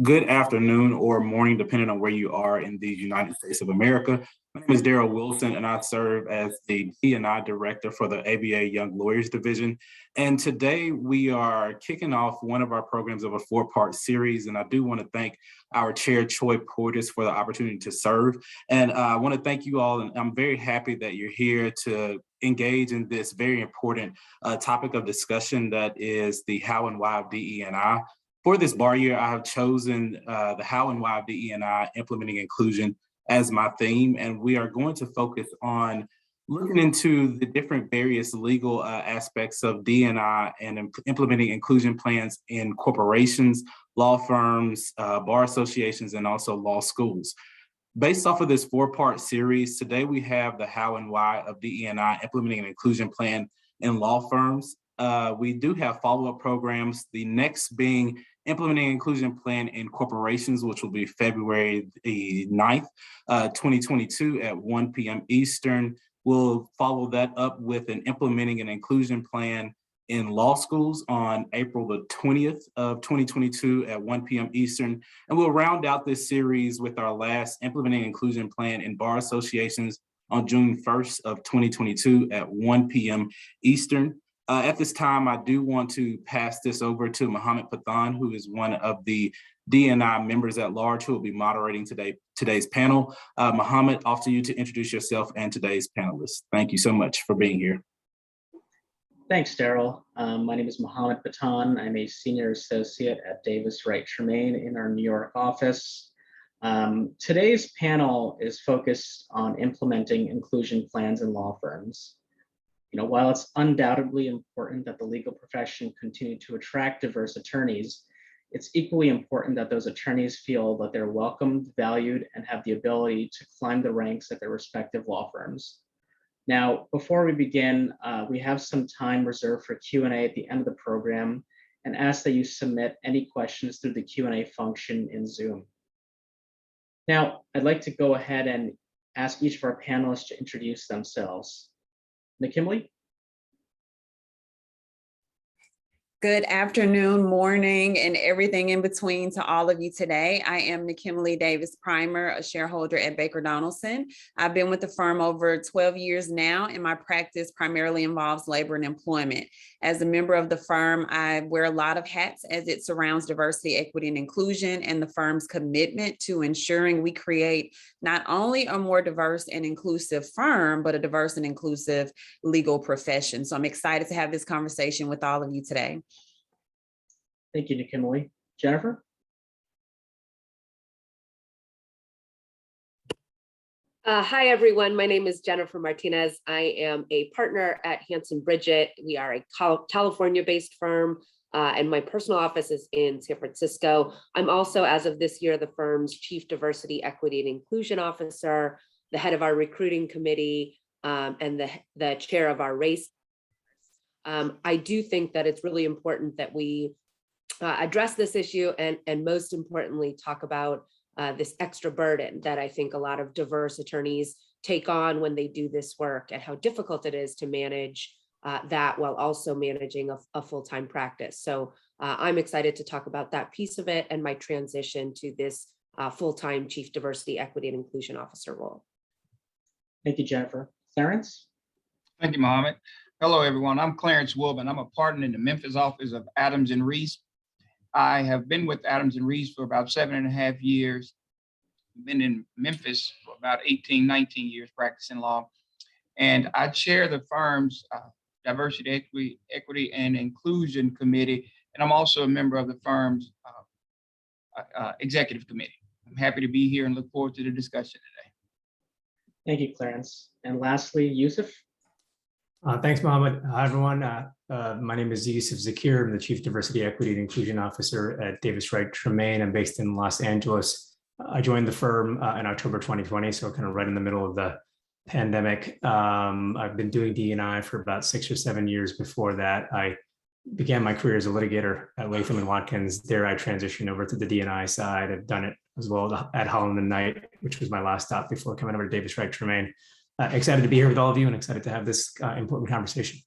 Good afternoon or morning, depending on where you are in the United States of America. My name is Daryl Wilson, and I serve as the DE&I Director for the ABA Young Lawyers Division. And today we are kicking off one of our programs of a four-part series, and I do want to thank our Chair, Troy Portis, for the opportunity to serve. And I want to thank you all, and I'm very happy that you're here to engage in this very important topic of discussion that is the how and why of DE&I. For this bar year, I have chosen the how and why of DE&I implementing inclusion as my theme, and we are going to focus on looking into the different various legal aspects of DE&I and implementing inclusion plans in corporations, law firms, bar associations, and also law schools. Based off of this four-part series, today we have the how and why of DE&I implementing an inclusion plan in law firms. We do have follow-up programs, the next being implementing inclusion plan in corporations, which will be February the 9th, 2022 at 1 p.m. Eastern. We'll follow that up with an implementing an inclusion plan in law schools on April the 20th of 2022 at 1 p.m. Eastern. And we'll round out this series with our last implementing inclusion plan in bar associations on June 1st of 2022 at 1 p.m. Eastern. At this time, I do want to pass this over to Mohammed Pathan, who is one of the DE&I members at large who will be moderating today's panel. Mohammed, off to you to introduce yourself and today's panelists. Thank you so much for being here. Thanks, Daryl. My name is Mohammed Pathan. I'm a senior associate at Davis Wright Tremaine in our New York office. Today's panel is focused on implementing inclusion plans in law firms. While it's undoubtedly important that the legal profession continue to attract diverse attorneys, it's equally important that those attorneys feel that they're welcomed, valued, and have the ability to climb the ranks at their respective law firms. Now, before we begin, we have some time reserved for Q&A at the end of the program and ask that you submit any questions through the Q&A function in Zoom. Now, I'd like to go ahead and ask each of our panelists to introduce themselves. McKinley? Good afternoon, morning, and everything in between to all of you today. I am Nikimberly Davis Primer, a shareholder at Baker Donaldson. I've been with the firm over 12 years now, and my practice primarily involves labor and employment. As a member of the firm, I wear a lot of hats as it surrounds diversity, equity, and inclusion, and the firm's commitment to ensuring we create not only a more diverse and inclusive firm, but a diverse and inclusive legal profession. So I'm excited to have this conversation with all of you today. Thank you, Nikimberly. Jennifer? Hi, everyone. My name is Jennifer Martinez. I am a partner at Hanson Bridget. We are a California-based firm, and my personal office is in San Francisco. I'm also, as of this year, the firm's Chief Diversity, Equity, and Inclusion Officer, the head of our recruiting committee, and the chair of our race. I do think that it's really important that we address this issue and most importantly, talk about this extra burden that I think a lot of diverse attorneys take on when they do this work and how difficult it is to manage that while also managing a full-time practice. So I'm excited to talk about that piece of it and my transition to this full-time Chief Diversity, Equity, and Inclusion Officer role. Thank you, Jennifer. Clarence? Thank you, Mohammed. Hello, everyone. I'm Clarence Wilburn. I'm a partner in the Memphis office of Adams and Reese. I have been with Adams and Reese for about 7.5 years. Been in Memphis for about 18, 19 years practicing law. And I chair the firm's Diversity, Equity, and Inclusion Committee. And I'm also a member of the firm's executive committee. I'm happy to be here and look forward to the discussion today. Thank you, Clarence. And lastly, Yusuf? Thanks, Mohammed. Hi, everyone. My name is Yusuf Zakir. I'm the Chief Diversity, Equity, and Inclusion Officer at Davis Wright Tremaine. I'm based in Los Angeles. I joined the firm in October 2020, so kind of right in the middle of the pandemic. I've been doing DE&I for about 6 or 7 years before that. I began my career as a litigator at Latham & Watkins. There, I transitioned over to the DE&I side. I've done it as well at Holland & Knight, which was my last stop before coming over to Davis Wright Tremaine. Excited to be here with all of you and excited to have this important conversation.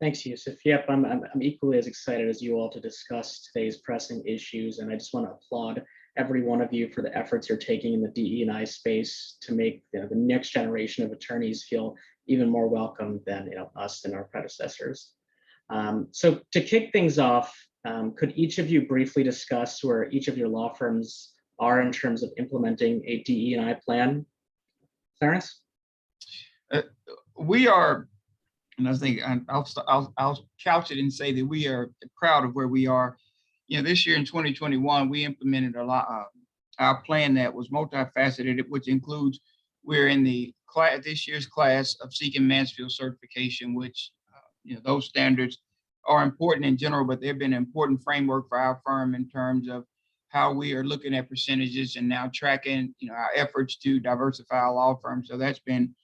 Thanks, Yusuf. Yep, I'm equally as excited as you all to discuss today's pressing issues, and I just want to applaud every one of you for the efforts you're taking in the DE&I space to make the next generation of attorneys feel even more welcome than us and our predecessors. So to kick things off, could each of you briefly discuss where each of your law firms are in terms of implementing a DE&I plan? Clarence? We are, and I think I'll couch it and say that we are proud of where we are. This year in 2021, we implemented a lot our plan that was multifaceted, which includes we're in the class this year's class of seeking Mansfield certification, which those standards are important in general, but they've been an important framework for our firm in terms of how we are looking at percentages and now tracking our efforts to diversify our law firm. So that's been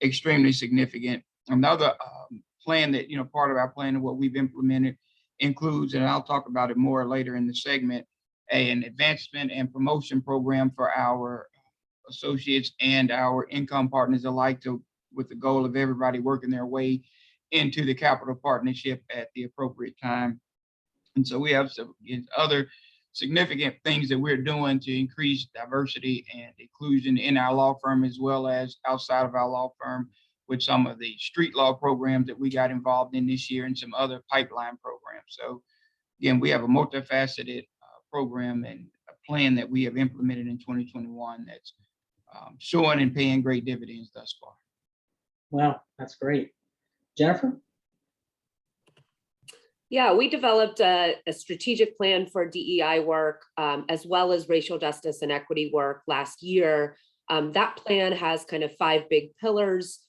extremely significant. Another plan that part of our plan and what we've implemented includes, and I'll talk about it more later in the segment, an advancement and promotion program for our associates and our income partners alike, with the goal of everybody working their way into the capital partnership at the appropriate time. And so we have some other significant things that we're doing to increase diversity and inclusion in our law firm, as well as outside of our law firm, with some of the street law programs that we got involved in this year and some other pipeline programs. So again, we have a multifaceted program and a plan that we have implemented in 2021 that's showing and paying great dividends thus far. Wow, that's great. Jennifer? Yeah, we developed a strategic plan for DEI work, as well as racial justice and equity work last year. That plan has kind of 5 big pillars: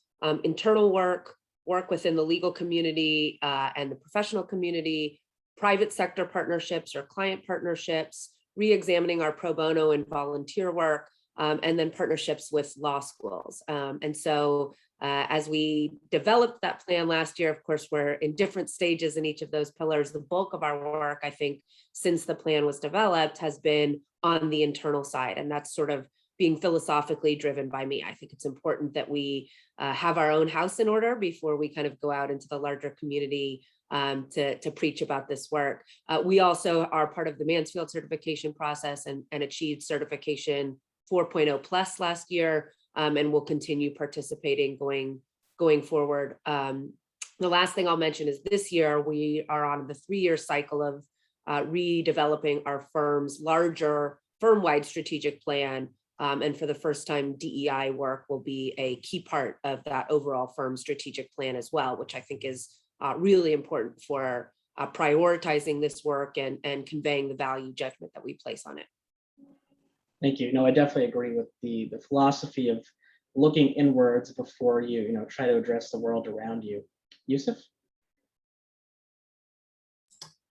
internal work within the legal community and the professional community, private sector partnerships or client partnerships, re-examining our pro bono and volunteer work, and then partnerships with law schools. And so as we developed that plan last year, of course, we're in different stages in each of those pillars. The bulk of our work, I think, since the plan was developed has been on the internal side. And that's sort of being philosophically driven by me. I think it's important that we have our own house in order before we kind of go out into the larger community to preach about this work. We also are part of the Mansfield certification process and achieved certification 4.0 plus last year, and will continue participating going forward. The last thing I'll mention is this year we are on the 3-year cycle of redeveloping our firm's larger firm-wide strategic plan. And for the first time, DEI work will be a key part of that overall firm strategic plan as well, which I think is really important for prioritizing this work and conveying the value judgment that we place on it. Thank you. No, I definitely agree with the philosophy of looking inwards before you try to address the world around you. Yusuf?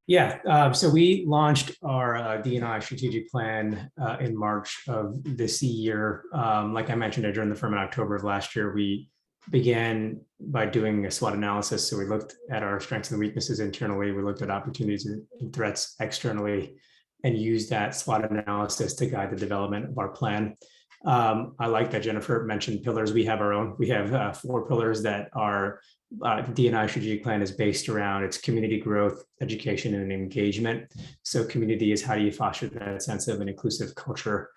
Yeah, so we launched our DE&I strategic plan in March of this year. Like I mentioned, I joined the firm in October of last year. We began by doing a SWOT analysis. So we looked at our strengths and weaknesses internally. We looked at opportunities and threats externally, and used that SWOT analysis to guide the development of our plan. I like that Jennifer mentioned pillars. We have our own. We have 4 pillars that are the DE&I strategic plan is based around its community growth, education, and engagement. So community is how do you foster that sense of an inclusive culture.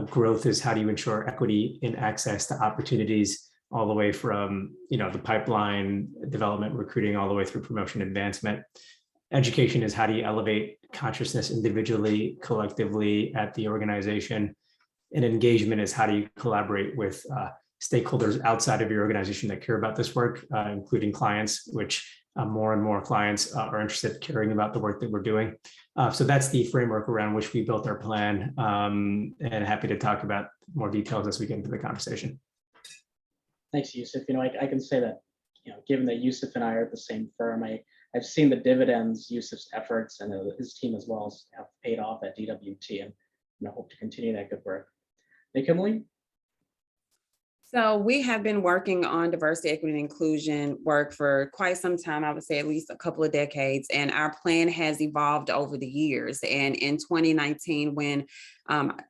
Growth is how do you ensure equity in access to opportunities, all the way from the pipeline development, recruiting, all the way through promotion, advancement. Education is how do you elevate consciousness individually, collectively at the organization. And engagement is how do you collaborate with stakeholders outside of your organization that care about this work, including clients, which more and more clients are interested in caring about the work that we're doing. So that's the framework around which we built our plan, and happy to talk about more details as we get into the conversation. Thanks, Yusuf. I can say that, given that Yusuf and I are at the same firm, I've seen the dividends Yusuf's efforts and his team as well have paid off at DWT, and hope to continue that good work. Kimberly? So we have been working on diversity, equity, and inclusion work for quite some time, I would say at least a couple of decades, and our plan has evolved over the years. And in 2019, when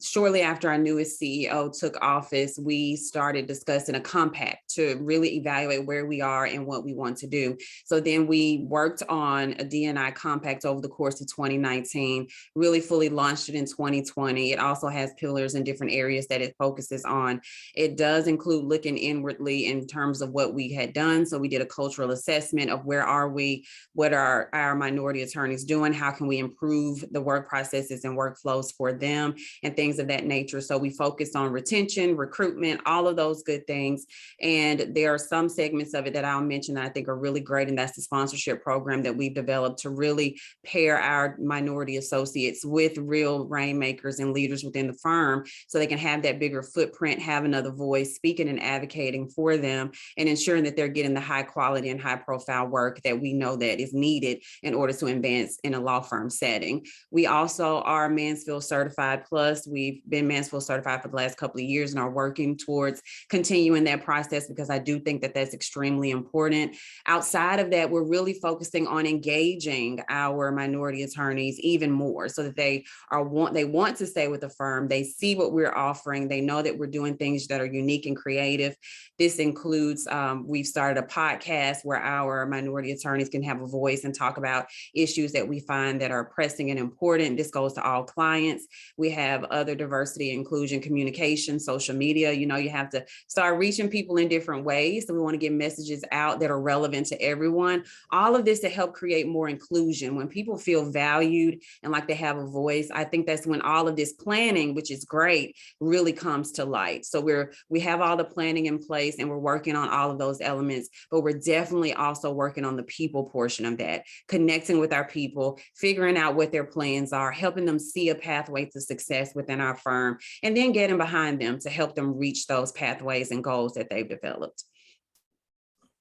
shortly after our newest CEO took office, we started discussing a compact to really evaluate where we are and what we want to do. So then we worked on a DE&I compact over the course of 2019, really fully launched it in 2020. It also has pillars in different areas that it focuses on. It does include looking inwardly in terms of what we had done. So we did a cultural assessment of where are we, what are our minority attorneys doing, how can we improve the work processes and workflows for them, and things of that nature. So we focused on retention, recruitment, all of those good things. And there are some segments of it that I'll mention that I think are really great, and that's the sponsorship program that we've developed to really pair our minority associates with real rainmakers and leaders within the firm so they can have that bigger footprint, have another voice, speaking and advocating for them, and ensuring that they're getting the high quality and high profile work that we know that is needed in order to advance in a law firm setting. We also are Mansfield Certified Plus. We've been Mansfield Certified for the last couple of years and are working towards continuing that process because I do think that that's extremely important. Outside of that, we're really focusing on engaging our minority attorneys even more so that they want to stay with the firm. They see what we're offering. They know that we're doing things that are unique and creative. This includes, we've started a podcast where our minority attorneys can have a voice and talk about issues that we find that are pressing and important. This goes to all clients. We have other diversity, inclusion, communication, social media. You know, you have to start reaching people in different ways. So we want to get messages out that are relevant to everyone. All of this to help create more inclusion. When people feel valued and like they have a voice, I think that's when all of this planning, which is great, really comes to light. So we have all the planning in place and we're working on all of those elements, but we're definitely also working on the people portion of that, connecting with our people, figuring out what their plans are, helping them see a pathway to success within our firm, and then getting behind them to help them reach those pathways and goals that they've developed.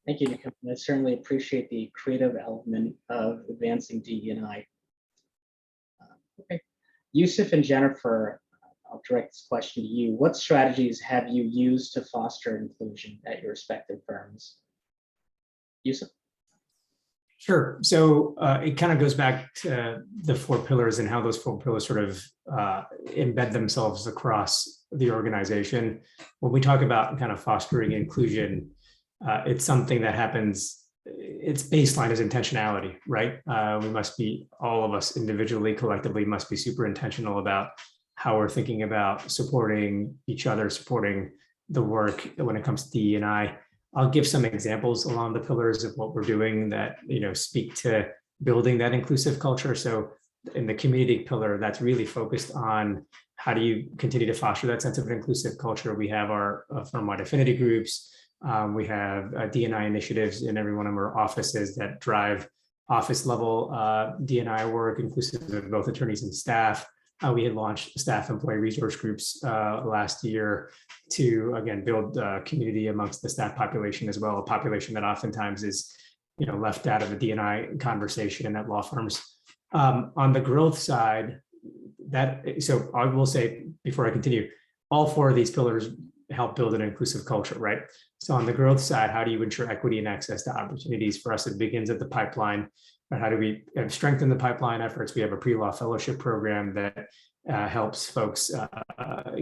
Thank you, Nicole. I certainly appreciate the creative element of advancing DE&I. Okay, Yusuf and Jennifer, I'll direct this question to you. What strategies have you used to foster inclusion at your respective firms? Yusuf? Sure. So it kind of goes back to the 4 pillars and how those 4 pillars sort of embed themselves across the organization. When we talk about kind of fostering inclusion, it's something that happens, its baseline is intentionality, right? We must be, all of us individually, collectively, must be super intentional about how we're thinking about supporting each other, supporting the work when it comes to DE&I. I'll give some examples along the pillars of what we're doing that, you know, speak to building that inclusive culture. So in the community pillar, that's really focused on how do you continue to foster that sense of an inclusive culture. We have our firm-wide affinity groups. We have DE&I initiatives in every one of our offices that drive office level DE&I work, inclusive of both attorneys and staff. We had launched staff employee resource groups last year to, again, build community amongst the staff population as well, a population that oftentimes is, you know, left out of the DE&I conversation at law firms. On the growth side, so I will say before I continue, all 4 of these pillars help build an inclusive culture, right? So on the growth side, how do you ensure equity and access to opportunities? For us, it begins at the pipeline. But how do we strengthen the pipeline efforts? We have a pre-law fellowship program that helps folks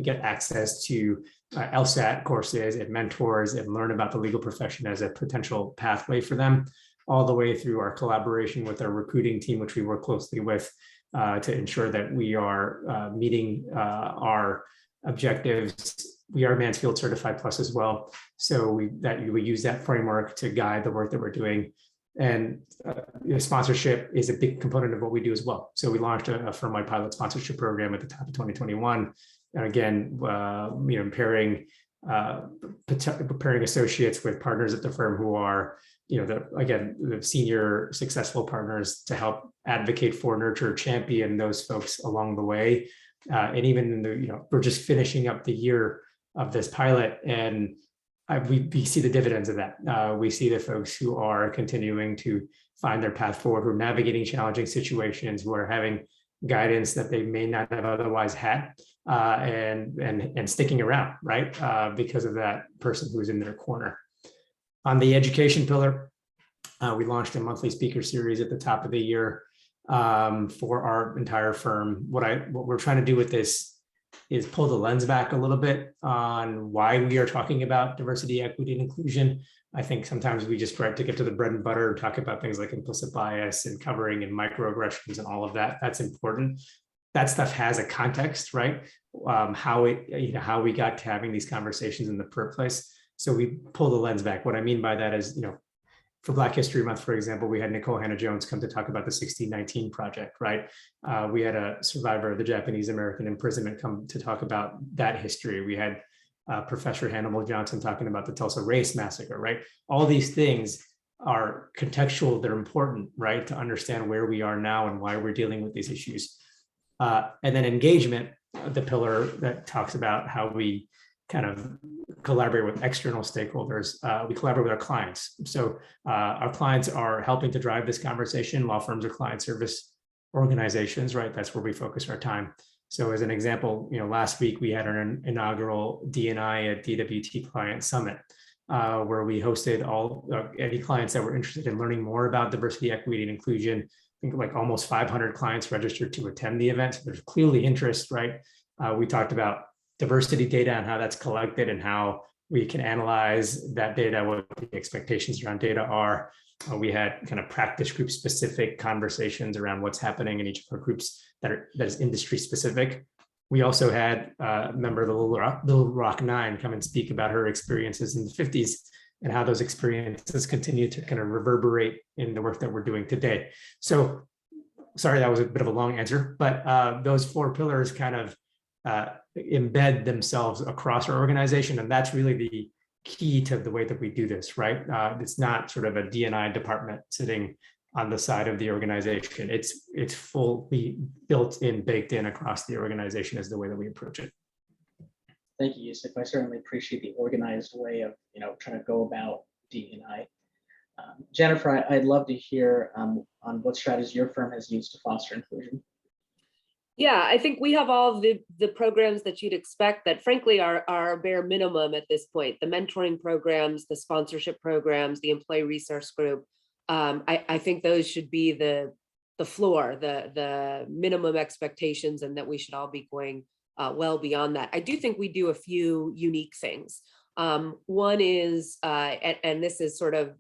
get access to LSAT courses and mentors and learn about the legal profession as a potential pathway for them, all the way through our collaboration with our recruiting team, which we work closely with to ensure that we are meeting our objectives. We are Mansfield Certified Plus as well. So we use that framework to guide the work that we're doing. And sponsorship is a big component of what we do as well. So we launched a firm-wide pilot sponsorship program at the top of 2021. And again, pairing associates with partners at the firm who are, the senior successful partners to help advocate for, nurture, champion those folks along the way. And even in the, we're just finishing up the year of this pilot, and we see the dividends of that. We see the folks who are continuing to find their path forward, who are navigating challenging situations, who are having guidance that they may not have otherwise had, and sticking around, right? Because of that person who's in their corner. On the education pillar, we launched a monthly speaker series at the top of the year for our entire firm. What we're trying to do with this is pull the lens back a little bit on why we are talking about diversity, equity, and inclusion. I think sometimes we just try to get to the bread and butter and talk about things like implicit bias and covering and microaggressions and all of that. That's important. That stuff has a context, right? How we got to having these conversations in the first place. So we pull the lens back. What I mean by that is, for Black History Month, for example, we had Nicole Hannah-Jones come to talk about the 1619 Project, right? We had a survivor of the Japanese American imprisonment come to talk about that history. We had Professor Hannibal Johnson talking about the Tulsa Race Massacre, right? All these things are contextual, they're important, right? To understand where we are now and why we're dealing with these issues. And then engagement, the pillar that talks about how we kind of collaborate with external stakeholders. We collaborate with our clients. So our clients are helping to drive this conversation. Law firms are client service organizations, right? That's where we focus our time. So as an example, last week we had our inaugural DE&I at DWT Client Summit, where we hosted any clients that were interested in learning more about diversity, equity, and inclusion. I think like almost 500 clients registered to attend the event. So there's clearly interest, right? We talked about diversity data and how that's collected and how we can analyze that data, what the expectations around data are. We had kind of practice group specific conversations around what's happening in each of our groups that is industry specific. We also had a member of the Little Rock Nine come and speak about her experiences in the 50s and how those experiences continue to kind of reverberate in the work that we're doing today. So sorry, that was a bit of a long answer, but those four pillars kind of embed themselves across our organization. And that's really the key to the way that we do this, right? It's not sort of a D&I department sitting on the side of the organization. It's fully built in, baked in across the organization is the way that we approach it. Thank you, Yusuf. I certainly appreciate the organized way of trying to go about DE&I. Jennifer, I'd love to hear on what strategies your firm has used to foster inclusion. Yeah, I think we have all the programs that you'd expect that frankly are bare minimum at this point. The mentoring programs, the sponsorship programs, the employee resource group. I think those should be the floor, the minimum expectations, and that we should all be going well beyond that. I do think we do a few unique things. One is, and this is sort of,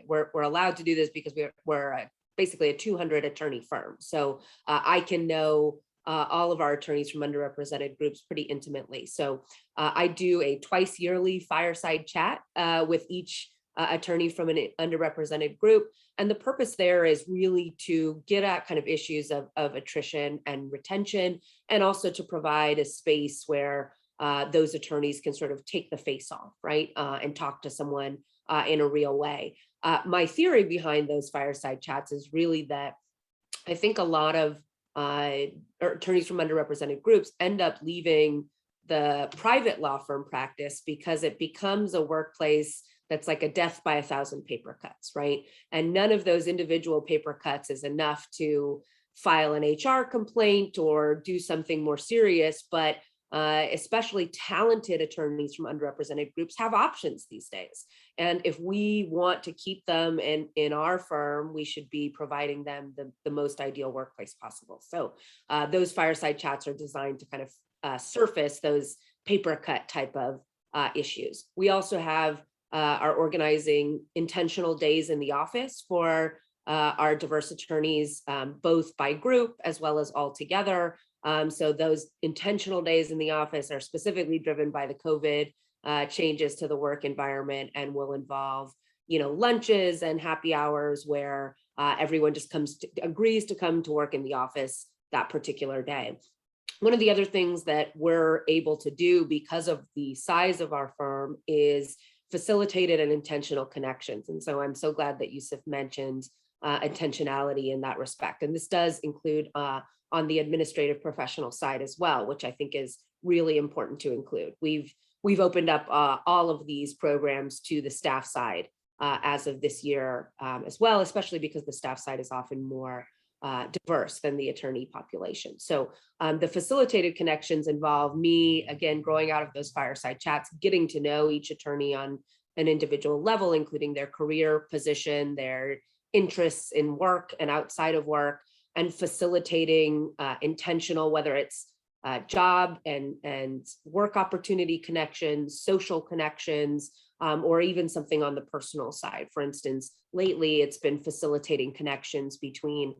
we're allowed to do this because we're basically a 200 attorney firm. So I can know all of our attorneys from underrepresented groups pretty intimately. So I do a twice yearly fireside chat with each attorney from an underrepresented group. And the purpose there is really to get at kind of issues of attrition and retention, and also to provide a space where those attorneys can sort of take the face off, right? And talk to someone in a real way. My theory behind those fireside chats is really that I think a lot of attorneys from underrepresented groups end up leaving the private law firm practice because it becomes a workplace that's like a death by 1,000 paper cuts, right? And none of those individual paper cuts is enough to file an HR complaint or do something more serious, but especially talented attorneys from underrepresented groups have options these days. And if we want to keep them in our firm, we should be providing them the most ideal workplace possible. So those fireside chats are designed to kind of surface those paper cut type of issues. We also are organizing intentional days in the office for our diverse attorneys, both by group as well as all together. So those intentional days in the office are specifically driven by the COVID changes to the work environment, and will involve, lunches and happy hours where everyone just agrees to come to work in the office that particular day. One of the other things that we're able to do because of the size of our firm is facilitated and intentional connections. And so I'm so glad that Yusuf mentioned intentionality in that respect. And this does include on the administrative professional side as well, which I think is really important to include. We've opened up all of these programs to the staff side as of this year as well, especially because the staff side is often more diverse than the attorney population. So the facilitated connections involve me, again, growing out of those fireside chats, getting to know each attorney on an individual level, including their career position, their interests in work and outside of work, and facilitating intentional, whether it's job and work opportunity connections, social connections, or even something on the personal side. For instance, lately it's been facilitating connections between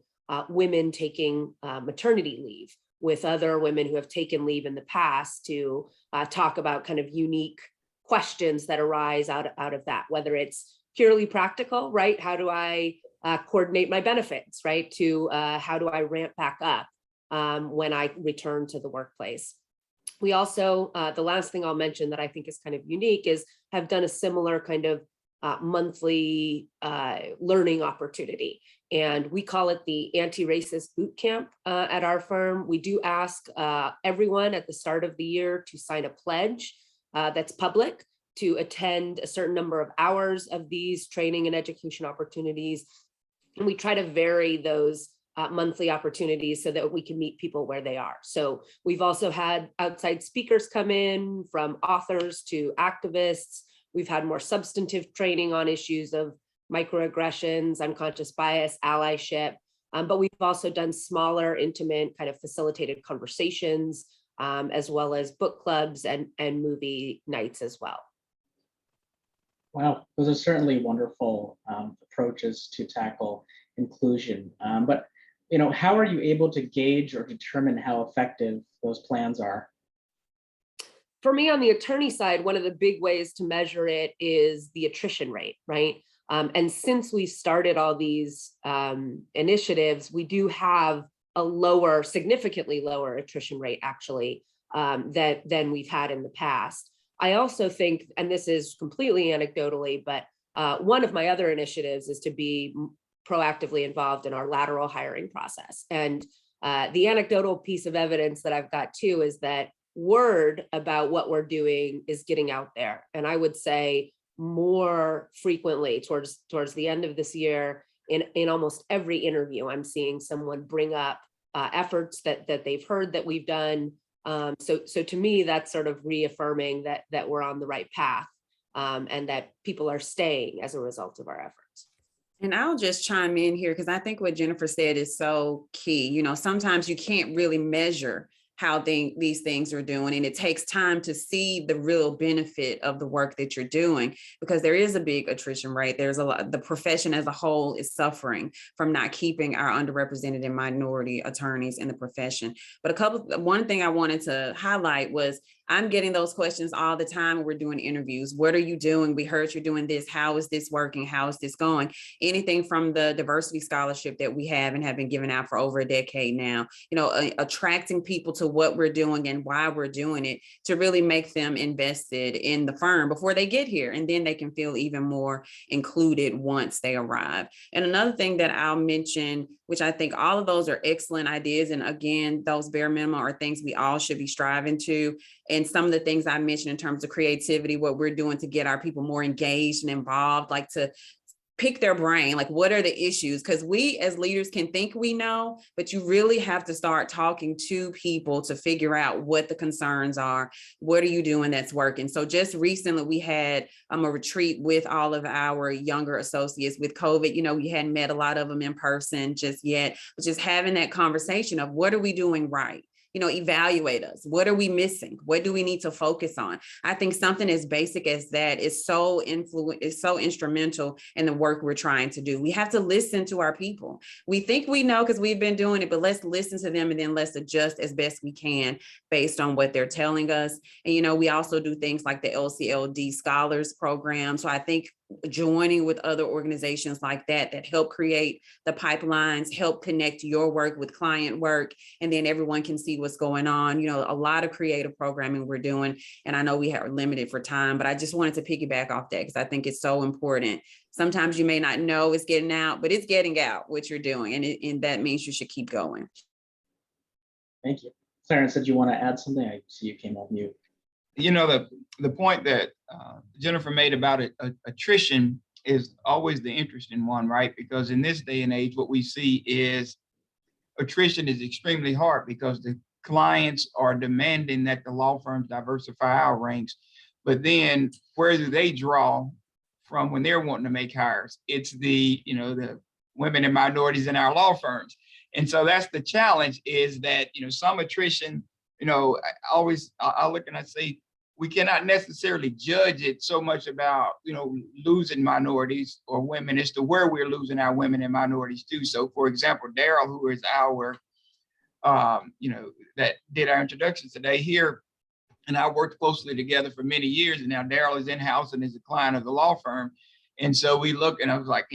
women taking maternity leave with other women who have taken leave in the past to talk about kind of unique questions that arise out of that, whether it's purely practical, right? How do I coordinate my benefits, right? To how do I ramp back up when I return to the workplace? We also, the last thing I'll mention that I think is kind of unique is have done a similar kind of monthly learning opportunity. And we call it the anti-racist boot camp at our firm. We do ask everyone at the start of the year to sign a pledge that's public to attend a certain number of hours of these training and education opportunities. And we try to vary those monthly opportunities so that we can meet people where they are. So we've also had outside speakers come in, from authors to activists. We've had more substantive training on issues of microaggressions, unconscious bias, allyship, but we've also done smaller, intimate, kind of facilitated conversations, as well as book clubs and movie nights as well. Wow, those are certainly wonderful approaches to tackle inclusion. But how are you able to gauge or determine how effective those plans are? For me, on the attorney side, one of the big ways to measure it is the attrition rate, right? And since we started all these initiatives, we do have a significantly lower attrition rate, actually, than we've had in the past. I also think, and this is completely anecdotally, but one of my other initiatives is to be proactively involved in our lateral hiring process. And the anecdotal piece of evidence that I've got too is that word about what we're doing is getting out there. And I would say more frequently towards the end of this year, in almost every interview, I'm seeing someone bring up efforts that they've heard that we've done. So to me, that's sort of reaffirming that we're on the right path, and that people are staying as a result of our efforts. And I'll just chime in here because I think what Jennifer said is so key. Sometimes you can't really measure how these things are doing, and it takes time to see the real benefit of the work that you're doing, because there is a big attrition rate. There's a lot, the profession as a whole is suffering from not keeping our underrepresented and minority attorneys in the profession. But one thing I wanted to highlight was I'm getting those questions all the time when we're doing interviews. What are you doing? We heard you're doing this. How is this working? How is this going? Anything from the diversity scholarship that we have and have been giving out for over a decade now, attracting people to what we're doing and why we're doing it, to really make them invested in the firm before they get here. And then they can feel even more included once they arrive. And another thing that I'll mention, which I think all of those are excellent ideas. And again, those bare minimum are things we all should be striving to. And some of the things I mentioned in terms of creativity, what we're doing to get our people more engaged and involved, like to pick their brain, like what are the issues? Because we as leaders can think we know, but you really have to start talking to people to figure out what the concerns are. What are you doing that's working? So just recently we had a retreat with all of our younger associates with COVID. We hadn't met a lot of them in person just yet, but just having that conversation of what are we doing right? Evaluate us. What are we missing? What do we need to focus on? I think something as basic as that is so instrumental in the work we're trying to do. We have to listen to our people. We think we know because we've been doing it, but let's listen to them and then let's adjust as best we can based on what they're telling us. And, we also do things like the LCLD Scholars Program. So I think joining with other organizations like that help create the pipelines, help connect your work with client work, and then everyone can see what's going on. A lot of creative programming we're doing, and I know we are limited for time, but I just wanted to piggyback off that because I think it's so important. Sometimes you may not know it's getting out, but it's getting out what you're doing, and that means you should keep going. Thank you. Clarence, did you want to add something? I see you came off mute. The point that Jennifer made about attrition is always the interesting one, right? Because in this day and age, what we see is attrition is extremely hard because the clients are demanding that the law firms diversify our ranks. But then where do they draw from when they're wanting to make hires? It's the, the women and minorities in our law firms. And so that's the challenge, is that, some attrition, I look and I say, we cannot necessarily judge it so much about, losing minorities or women as to where we're losing our women and minorities too. So for example, Daryl, who is our, that did our introductions today here, and I worked closely together for many years, and now Daryl is in-house and is a client of the law firm. And so we look, and I was like,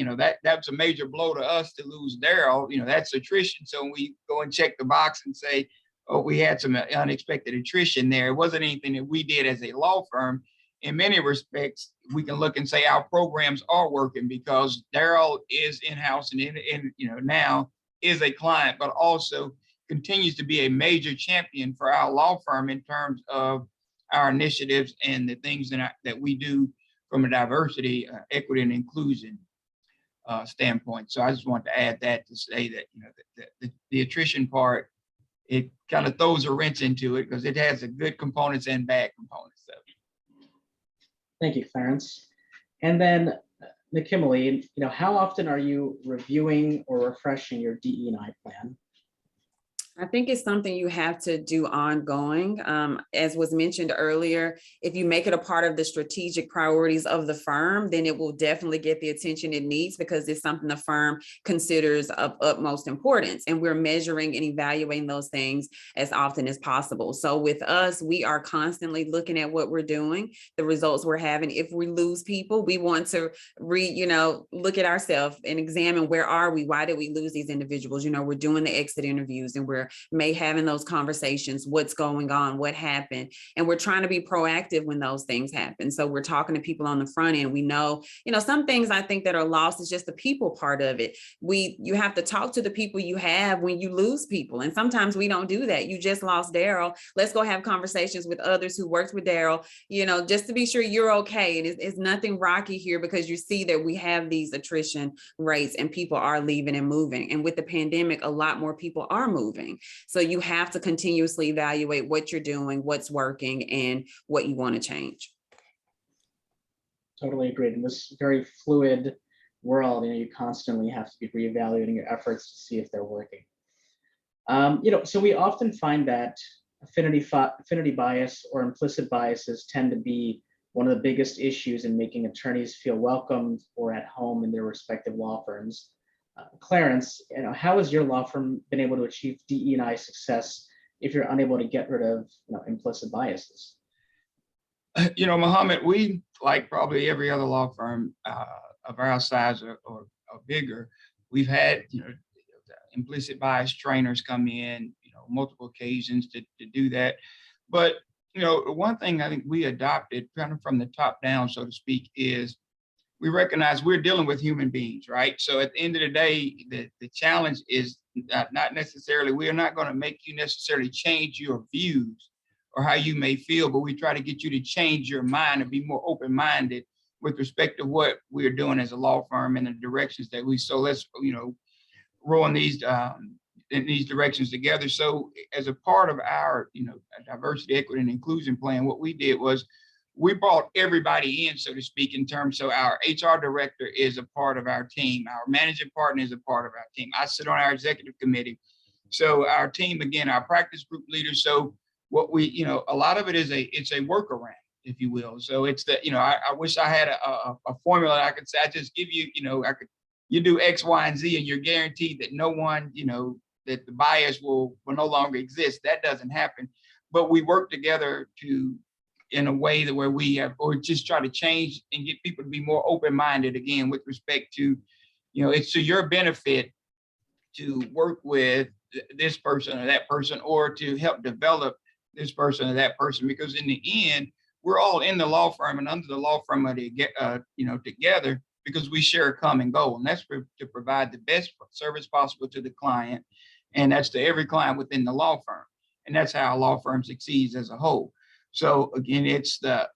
that's a major blow to us to lose Daryl. That's attrition. So when we go and check the box and say, oh, we had some unexpected attrition there, it wasn't anything that we did as a law firm. In many respects, we can look and say our programs are working because Daryl is in-house and now is a client, but also continues to be a major champion for our law firm in terms of our initiatives and the things that we do from a diversity, equity, and inclusion standpoint. So I just want to add that to say that the attrition part, it kind of throws a wrench into it because it has the good components and bad components. So. Thank you, Clarence. And then McKimberly, how often are you reviewing or refreshing your DE&I plan? I think it's something you have to do ongoing. As was mentioned earlier, if you make it a part of the strategic priorities of the firm, then it will definitely get the attention it needs because it's something the firm considers of utmost importance. And we're measuring and evaluating those things as often as possible. So with us, we are constantly looking at what we're doing, the results we're having. If we lose people, we want to look at ourselves and examine where are we? Why did we lose these individuals? We're doing the exit interviews and we're having those conversations, what's going on, what happened, and we're trying to be proactive when those things happen. So we're talking to people on the front end. We know, some things I think that are lost is just the people part of it. You have to talk to the people you have when you lose people, and sometimes we don't do that. You just lost Daryl. Let's go have conversations with others who worked with Daryl, just to be sure you're okay. And it's nothing rocky here because you see that we have these attrition rates and people are leaving and moving. And with the pandemic, a lot more people are moving. So you have to continuously evaluate what you're doing, what's working, and what you want to change. Totally agreed. In this very fluid world, you constantly have to be reevaluating your efforts to see if they're working. So we often find that affinity bias or implicit biases tend to be one of the biggest issues in making attorneys feel welcomed or at home in their respective law firms. Clarence, how has your law firm been able to achieve DE&I success if you're unable to get rid of implicit biases? Mohammed, we, like probably every other law firm of our size or bigger, we've had implicit bias trainers come in multiple occasions to do that. But one thing I think we adopted kind of from the top down, so to speak, is we recognize we're dealing with human beings, right? So at the end of the day, the challenge is not necessarily, we are not going to make you necessarily change your views or how you may feel, but we try to get you to change your mind and be more open-minded with respect to what we're doing as a law firm and the directions that so let's, roll in these directions together. So as a part of our, diversity, equity, and inclusion plan, what we did was we brought everybody in, so to speak, in terms. So our HR director is a part of our team. Our managing partner is a part of our team. I sit on our executive committee. So our team, again, our practice group leaders. So what we, a lot of it is it's a workaround, if you will. So it's the, I wish I had a formula I could say, I just give you, you do X, Y, and Z, and you're guaranteed that no one, that the bias will no longer exist. That doesn't happen. But we work together in a way that where we have, or just try to change and get people to be more open-minded, again, with respect to, it's to your benefit to work with this person or that person, or to help develop this person or that person, because in the end, we're all in the law firm and under the law firm together because we share a common goal, and that's to provide the best service possible to the client, and that's to every client within the law firm, and that's how a law firm succeeds as a whole. So again, it's the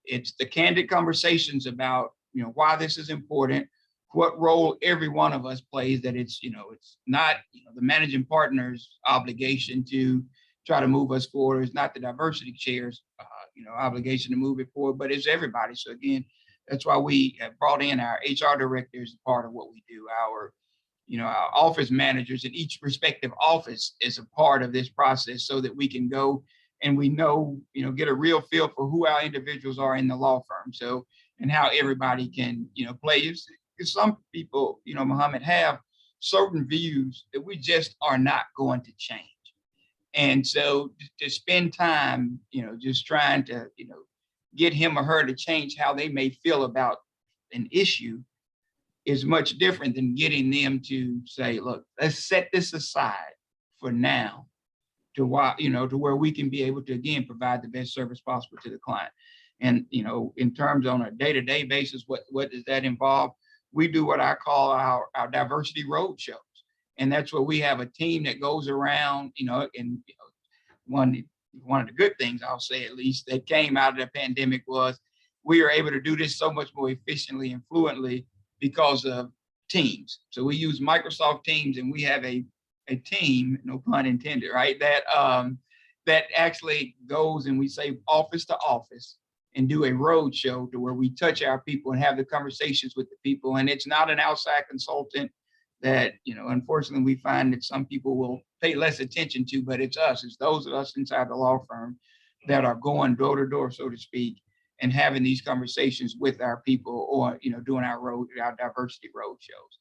candid conversations about why this is important, what role every one of us plays, that it's, it's not, the managing partner's obligation to try to move us forward. It's not the diversity chair's, obligation to move it forward, but it's everybody. So again, that's why we have brought in our HR director as part of what we do. Our office managers in each respective office is a part of this process, so that we can go and we know, get a real feel for who our individuals are in the law firm. So, and how everybody can, play. Because some people, Muhammad, have certain views that we just are not going to change. And so to spend time, just trying to, get him or her to change how they may feel about an issue is much different than getting them to say, look, let's set this aside for now to where we can be able to, again, provide the best service possible to the client. And, in terms on a day-to-day basis, what does that involve? We do what I call our diversity road shows. And that's where we have a team that goes around, and one of the good things, I'll say at least, that came out of the pandemic was we are able to do this so much more efficiently and fluently because of Teams. So we use Microsoft Teams, and we have a team, no pun intended, right? That actually goes, and we say office to office, and do a road show to where we touch our people and have the conversations with the people. And it's not an outside consultant that, unfortunately we find that some people will pay less attention to, but it's us. It's those of us inside the law firm that are going door to door, so to speak, and having these conversations with our people, or, doing our diversity road shows.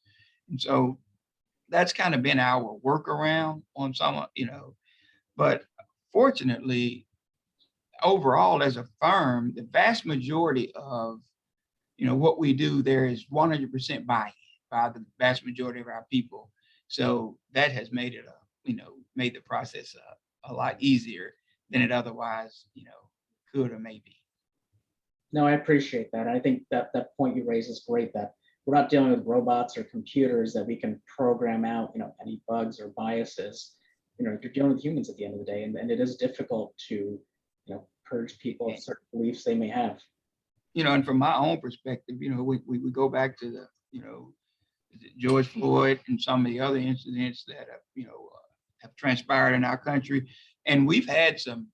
And so that's kind of been our workaround on some, but fortunately, overall as a firm, the vast majority of, what we do, there is 100% buy-in by the vast majority of our people. So that has made it, made the process a lot easier than it otherwise, could or may be. No, I appreciate that. I think that point you raise is great, that we're not dealing with robots or computers that we can program out, any bugs or biases. You're dealing with humans at the end of the day, and it is difficult to, purge people of certain beliefs they may have. And from my own perspective, we go back to the, George Floyd and some of the other incidents that have transpired in our country. And we've had some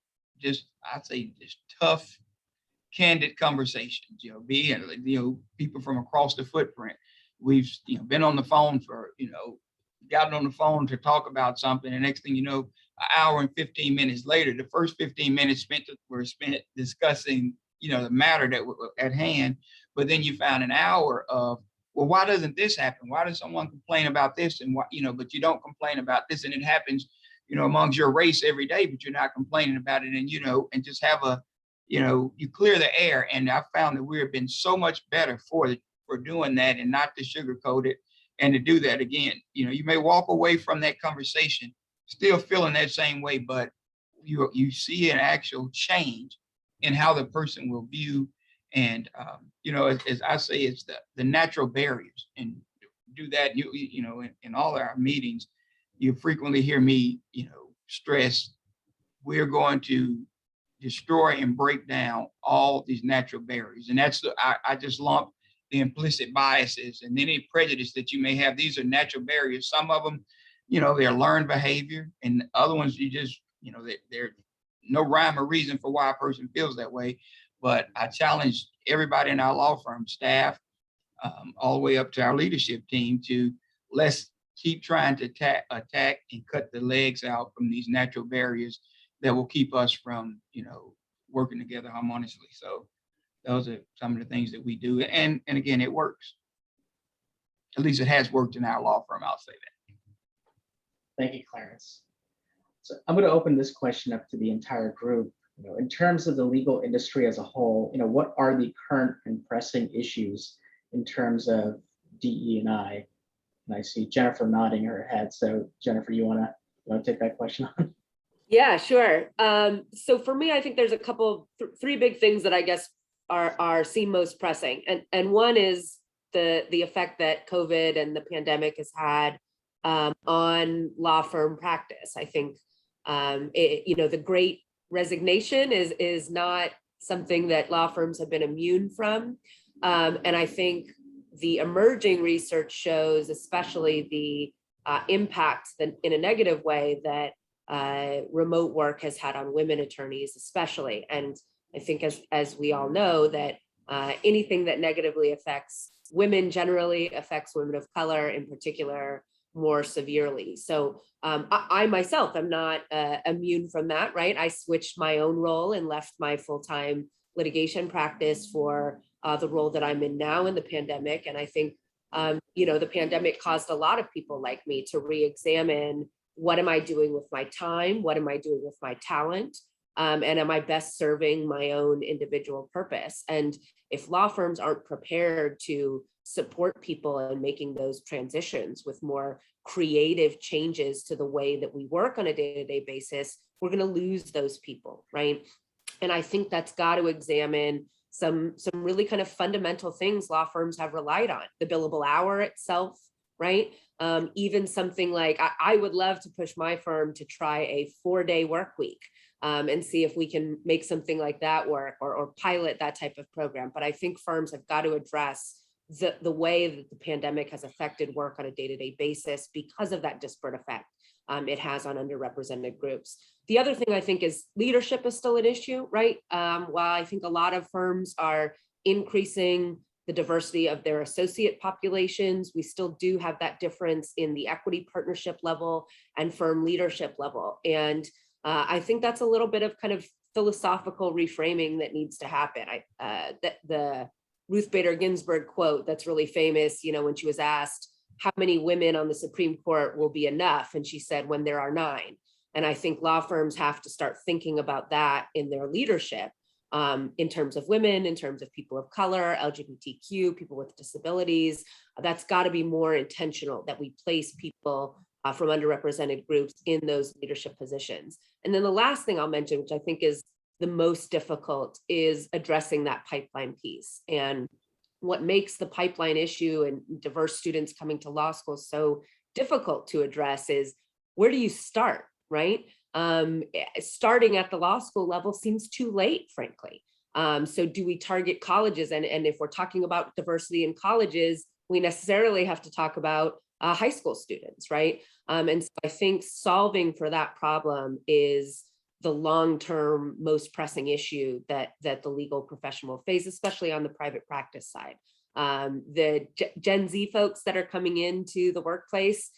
I'd say tough, candid conversations, people from across the footprint. We've, been on the phone for, gotten on the phone to talk about something. And next thing you know, an hour and 15 minutes later, the first 15 minutes were spent discussing, the matter that was at hand. But then you found an hour of, well, why doesn't this happen? Why does someone complain about this? And why, but you don't complain about this, and it happens, amongst your race every day, but you're not complaining about it. And, and just have you clear the air. And I found that we have been so much better for doing that, and not to sugarcoat it, and to do that again. You may walk away from that conversation still feeling that same way, but you see an actual change in how the person will view. And, as I say, it's the natural barriers, and do that, in all our meetings, you frequently hear me, stress, we're going to destroy and break down all these natural barriers. And that's I just lump the implicit biases and any prejudice that you may have. These are natural barriers. Some of them, they're learned behavior, and other ones you just, they're no rhyme or reason for why a person feels that way. But I challenge everybody in our law firm staff, all the way up to our leadership team, to let's keep trying to attack and cut the legs out from these natural barriers that will keep us from, working together harmoniously. So those are some of the things that we do. And again, it works. At least it has worked in our law firm, I'll say that. Thank you, Clarence. So I'm going to open this question up to the entire group. In terms of the legal industry as a whole, what are the current and pressing issues in terms of DE&I? And I see Jennifer nodding her head. So Jennifer, you want to take that question on? Yeah, sure. So for me, I think there's a couple, three big things that I guess are seen most pressing. And one is the effect that COVID and the pandemic has had on law firm practice. I think, the great resignation is not something that law firms have been immune from. And I think the emerging research shows, especially the impacts in a negative way that remote work has had on women attorneys, especially. And I think as we all know that anything that negatively affects women generally affects women of color in particular more severely. So I myself am not immune from that, right? I switched my own role and left my full-time litigation practice for the role that I'm in now in the pandemic. And I think, the pandemic caused a lot of people like me to re-examine, what am I doing with my time? What am I doing with my talent? And am I best serving my own individual purpose? And if law firms aren't prepared to support people in making those transitions with more creative changes to the way that we work on a day-to-day basis, we're going to lose those people, right? And I think that's got to examine some really kind of fundamental things law firms have relied on. The billable hour itself, right? Even something like, I would love to push my firm to try a 4-day work week and see if we can make something like that work or pilot that type of program. But I think firms have got to address the way that the pandemic has affected work on a day-to-day basis because of that disparate effect it has on underrepresented groups. The other thing I think is leadership is still an issue, right? While I think a lot of firms are increasing the diversity of their associate populations, we still do have that difference in the equity partnership level and firm leadership level. And I think that's a little bit of kind of philosophical reframing that needs to happen. The Ruth Bader Ginsburg quote that's really famous, when she was asked how many women on the Supreme Court will be enough, and she said, when there are 9. And I think law firms have to start thinking about that in their leadership, in terms of women, in terms of people of color, LGBTQ, people with disabilities. That's got to be more intentional, that we place people from underrepresented groups in those leadership positions. And then the last thing I'll mention, which I think is the most difficult, is addressing that pipeline piece. And what makes the pipeline issue and diverse students coming to law school so difficult to address is, where do you start, right? Starting at the law school level seems too late, frankly. So do we target colleges? And if we're talking about diversity in colleges, we necessarily have to talk about high school students, right? And so I think solving for that problem is the long-term most pressing issue that the legal profession will face, especially on the private practice side. The Gen Z folks that are coming into the workplace,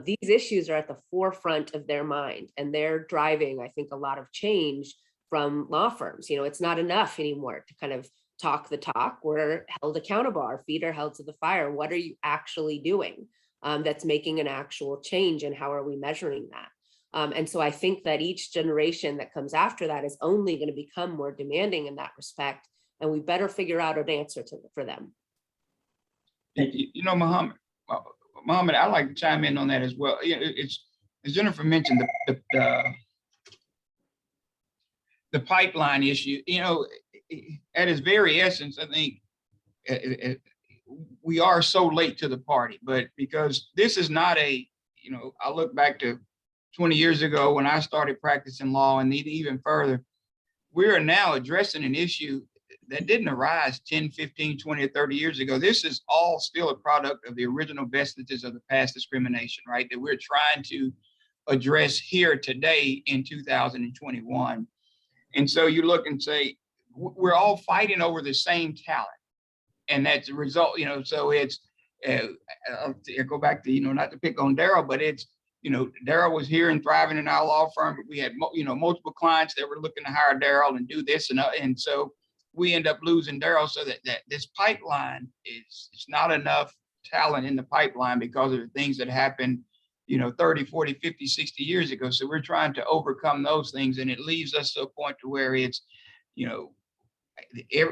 these issues are at the forefront of their mind, and they're driving, I think, a lot of change from law firms. It's not enough anymore to kind of talk the talk. We're held accountable. Our feet are held to the fire. What are you actually doing that's making an actual change, and how are we measuring that? And so I think that each generation that comes after that is only going to become more demanding in that respect, and we better figure out an answer for them. Muhammad, I'd like to chime in on that as well. It's, as Jennifer mentioned, the pipeline issue. At its very essence, I think we are so late to the party. But because this is not I look back to 20 years ago when I started practicing law, and even further, we are now addressing an issue that didn't arise 10, 15, 20, or 30 years ago. This is all still a product of the original vestiges of the past discrimination, right? That we're trying to address here today in 2021. And so you look and say, we're all fighting over the same talent. And that's the result, so it's, I'll go back to, not to pick on Daryl, but it's, Daryl was here and thriving in our law firm, but we had, multiple clients that were looking to hire Daryl and do this. And so we end up losing Daryl, so that this pipeline it's not enough talent in the pipeline because of the things that happened, 30, 40, 50, 60 years ago. So we're trying to overcome those things. And it leaves us to a point to where it's,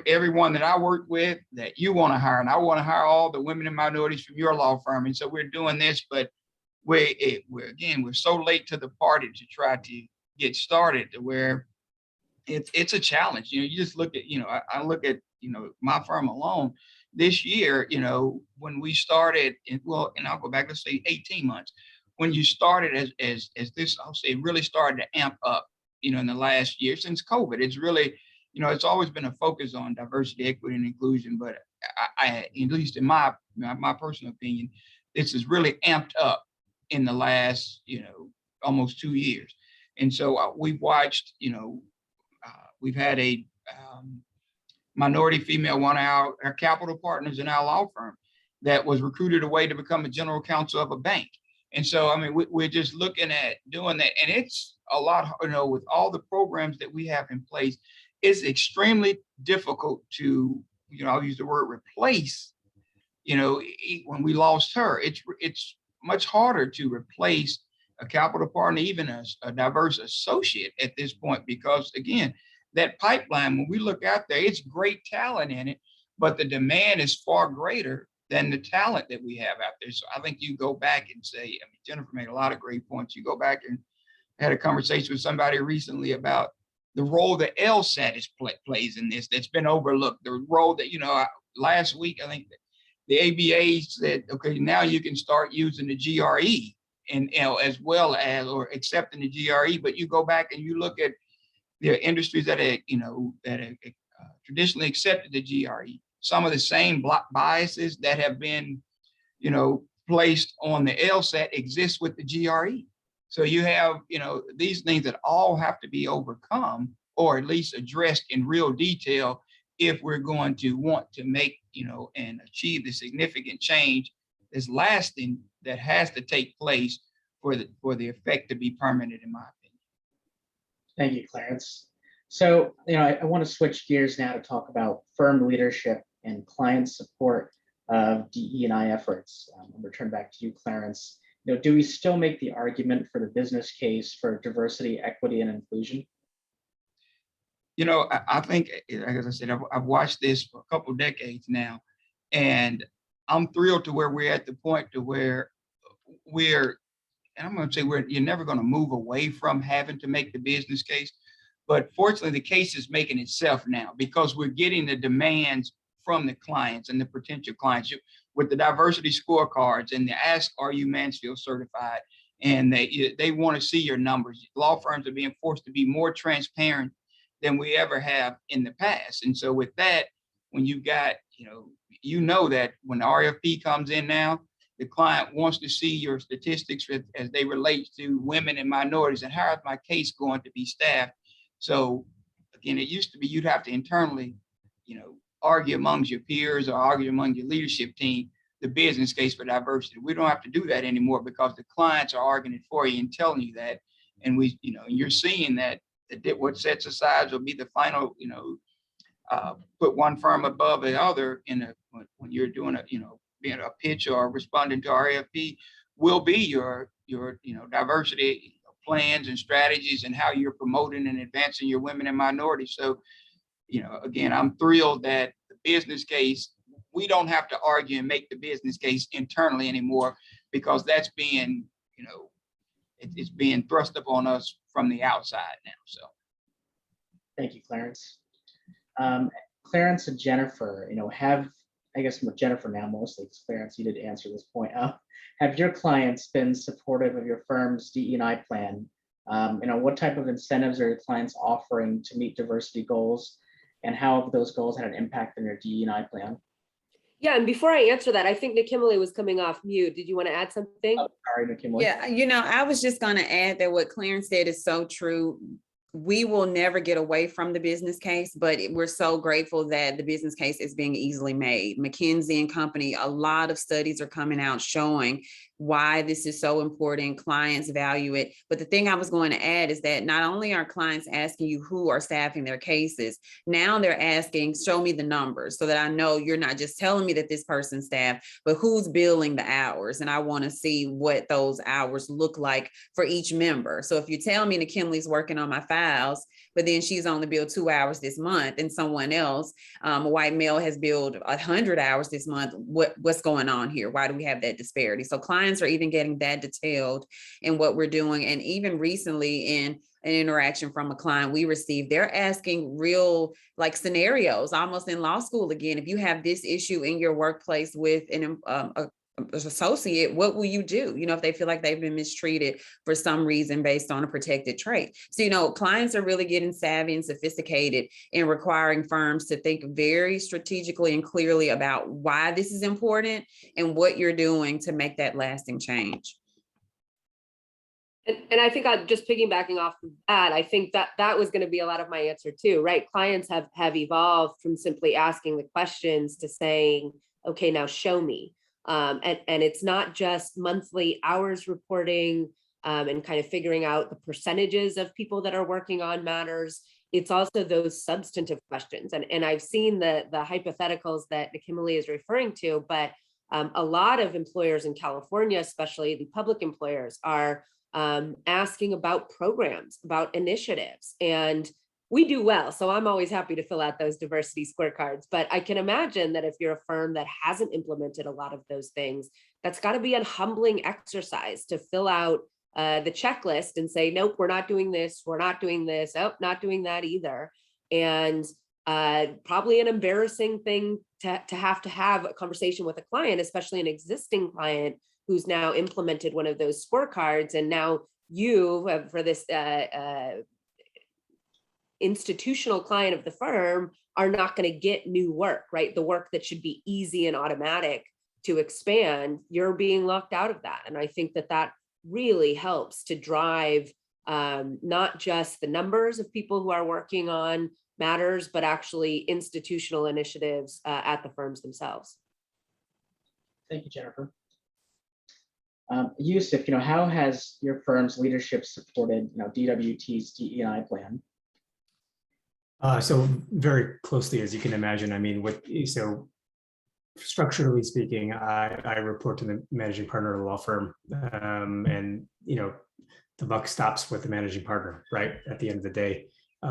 everyone that I work with that you want to hire, and I want to hire all the women and minorities from your law firm. And so we're doing this, but we're so late to the party to try to get started, to where it's a challenge. You just look at, I look at, my firm alone this year, when we started, and I'll go back, let's say 18 months, when you started as this, I'll say, really started to amp up, in the last year since COVID. It's really, you know, it's always been a focus on diversity, equity, and inclusion, but I at least in my personal opinion, this is really amped up in the last, you know, almost 2 years. And so we've watched, you know, we've had a minority female, one of our capital partners in our law firm that was recruited away to become a general counsel of a bank. And so, I mean, we're just looking at doing that. And it's a lot, you know, with all the programs that we have in place, it's extremely difficult to, you know, I'll use the word replace, you know, when we lost her, it's much harder to replace a capital partner, even a diverse associate at this point, because again, that pipeline, when we look out there, it's great talent in it, but the demand is far greater than the talent that we have out there. So I think you go back and say, I mean, Jennifer made a lot of great points. You go back and had a conversation with somebody recently about the role that LSAT plays in this that's been overlooked. The role that, you know, last week, I think the ABA said, okay, now you can start using the GRE and, you know, as well as, or accepting the GRE, but you go back and you look at the industries that are, you know, that have traditionally accepted the GRE, some of the same biases that have been, you know, placed on the LSAT exist with the GRE. So you have, you know, these things that all have to be overcome or at least addressed in real detail if we're going to want to make, you know, and achieve the significant change that's lasting, that has to take place for the effect to be permanent, in my opinion. Thank you, Clarence. So, you know, I want to switch gears now to talk about firm leadership and client support of DE&I efforts. I'll return back to you, Clarence. You know, do we still make the argument for the business case for diversity, equity, and inclusion? You know, I think, as I said, I've watched this for a couple of decades now, and I'm thrilled to where we're at the point to where and I'm going to say you're never going to move away from having to make the business case. But fortunately, the case is making itself now because we're getting the demands from the clients and the potential clients with the diversity scorecards and the ask, are you Mansfield certified? And they want to see your numbers. Law firms are being forced to be more transparent than we ever have in the past. And so with that, when you've got, you know that when the RFP comes in now, the client wants to see your statistics as they relate to women and minorities and how is my case going to be staffed. So again, it used to be you'd have to internally, argue amongst your peers or argue among your leadership team, the business case for diversity. We don't have to do that anymore because the clients are arguing it for you and telling you that. And you're seeing that what sets aside will be the final, put one firm above the other when you're doing being a pitch or responding to RFP will be your diversity plans and strategies and how you're promoting and advancing your women and minorities. So, again, I'm thrilled that the business case, we don't have to argue and make the business case internally anymore because that's being, it's being thrust upon us from the outside now. So. Thank you, Clarence. Clarence and Jennifer, I guess with Jennifer now mostly, because Clarence, you did answer this point. Have your clients been supportive of your firm's DE&I plan? What type of incentives are your clients offering to meet diversity goals? And how have those goals had an impact on your DE&I plan? Yeah, and before I answer that, I think Nikimali was coming off mute. Did you want to add something? Oh, sorry, Nikimali. Yeah, I was just going to add that what Clarence said is so true. We will never get away from the business case, but we're so grateful that the business case is being easily made. McKinsey and Company, a lot of studies are coming out showing why this is so important. Clients value it. But the thing I was going to add is that not only are clients asking you who are staffing their cases, now they're asking, show me the numbers so that I know you're not just telling me that this person's staffed, but who's billing the hours. And I want to see what those hours look like for each member. So if you tell me that Kimley's working on my files, but then she's only billed 2 hours this month and someone else, a white male has billed 100 hours this month, what's going on here? Why do we have that disparity? So clients are even getting that detailed in what we're doing. And even recently in an interaction from a client we received, they're asking real scenarios, almost in law school again. If you have this issue in your workplace with a associate, what will you do? If they feel like they've been mistreated for some reason based on a protected trait. So, clients are really getting savvy and sophisticated in requiring firms to think very strategically and clearly about why this is important and what you're doing to make that lasting change. And I think I'm just piggybacking off of that. I think that was going to be a lot of my answer too, right? Clients have evolved from simply asking the questions to saying, okay, now show me. And it's not just monthly hours reporting and kind of figuring out the percentages of people that are working on matters. It's also those substantive questions. And I've seen the hypotheticals that Kimberly is referring to, but a lot of employers in California, especially the public employers, are asking about programs, about initiatives, and we do well. So I'm always happy to fill out those diversity scorecards, but I can imagine that if you're a firm that hasn't implemented a lot of those things, that's got to be a humbling exercise to fill out the checklist and say, nope, we're not doing this. We're not doing this. Oh, not doing that either. And probably an embarrassing thing to have a conversation with a client, especially an existing client who's now implemented one of those scorecards. And now you have, for this institutional client of the firm, are not going to get new work, right? The work that should be easy and automatic to expand, you're being locked out of that. And I think that really helps to drive not just the numbers of people who are working on matters, but actually institutional initiatives at the firms themselves. Thank you, Jennifer. Yusuf, how has your firm's leadership supported, DWT's DE&I plan? So very closely, as you can imagine. I mean, so structurally speaking, I report to the managing partner of the law firm, and the buck stops with the managing partner, right? At the end of the day,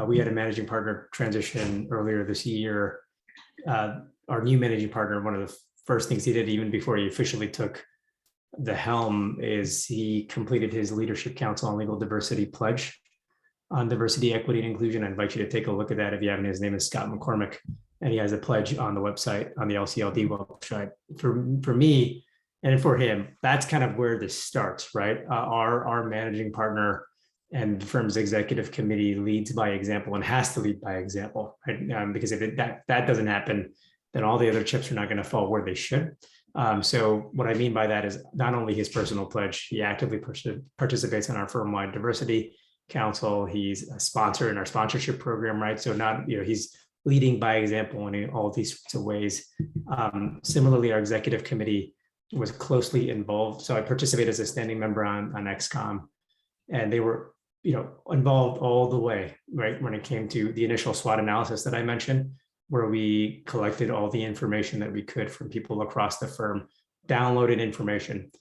we had a managing partner transition earlier this year. Our new managing partner, one of the first things he did, even before he officially took the helm, is he completed his leadership council on legal diversity pledge on diversity, equity, and inclusion. I invite you to take a look at that if you haven't. His name is Scott McCormick, and he has a pledge on the website, on the LCLD website. For me and for him, that's kind of where this starts, right? Our managing partner and the firm's executive committee leads by example and has to lead by example, right? Because if that doesn't happen, then all the other chips are not going to fall where they should. So what I mean by that is not only his personal pledge, he actively participates in our firm-wide diversity council. He's a sponsor in our sponsorship program, right? So he's leading by example in all these sorts of ways. Similarly, our executive committee was closely involved. So I participated as a standing member on XCOM, and they were involved all the way, right? When it came to the initial SWOT analysis that I mentioned, where we collected all the information that we could from people across the firm, downloaded information.